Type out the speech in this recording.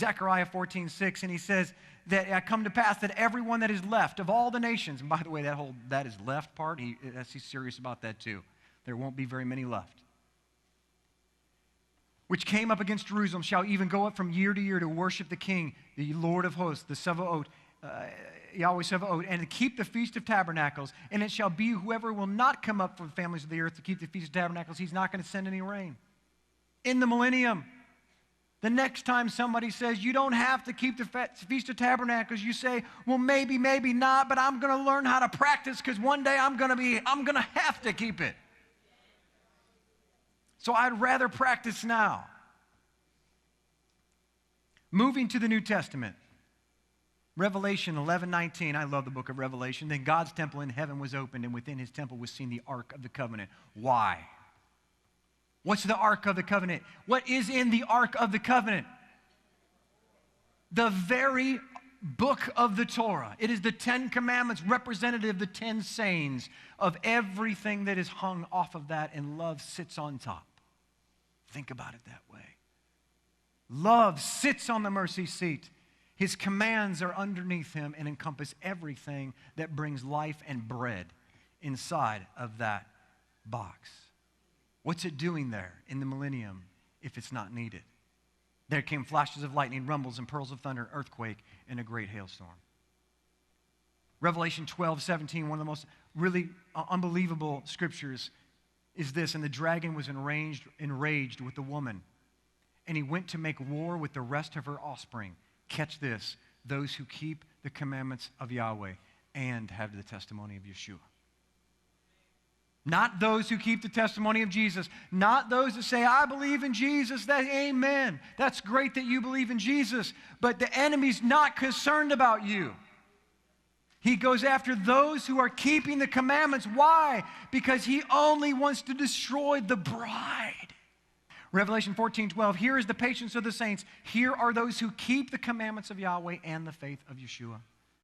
Zechariah 14:6, and he says that it come to pass that everyone that is left of all the nations, and by the way, that is left part, he's serious about that too. There won't be very many left. Which came up against Jerusalem shall even go up from year to year to worship the King, the Lord of hosts, the Sabaoth, Yahweh Sabaoth, and to keep the Feast of Tabernacles. And it shall be whoever will not come up from the families of the earth to keep the Feast of Tabernacles, he's not going to send any rain. In the millennium, the next time somebody says, you don't have to keep the Feast of Tabernacles, you say, well, maybe not, but I'm going to learn how to practice because one day I'm going to have to keep it. So I'd rather practice now. Moving to the New Testament. Revelation 11:19, I love the book of Revelation. Then God's temple in heaven was opened, and within his temple was seen the Ark of the Covenant. Why? What's the Ark of the Covenant? What is in the Ark of the Covenant? The very book of the Torah. It is the 10 Commandments, representative of the 10 sayings of everything that is hung off of that, and love sits on top. Think about it that way. Love sits on the mercy seat. His commands are underneath him and encompass everything that brings life and bread inside of that box. What's it doing there in the millennium if it's not needed? There came flashes of lightning, rumbles, and pearls of thunder, earthquake, and a great hailstorm. Revelation 12:17, one of the most really unbelievable scriptures is this. And the dragon was enraged with the woman, and he went to make war with the rest of her offspring. Catch this, those who keep the commandments of Yahweh and have the testimony of Yeshua. Not those who keep the testimony of Jesus. Not those that say, I believe in Jesus. Amen. That's great that you believe in Jesus. But the enemy's not concerned about you. He goes after those who are keeping the commandments. Why? Because he only wants to destroy the bride. Revelation 14:12, here is the patience of the saints. Here are those who keep the commandments of Yahweh and the faith of Yeshua.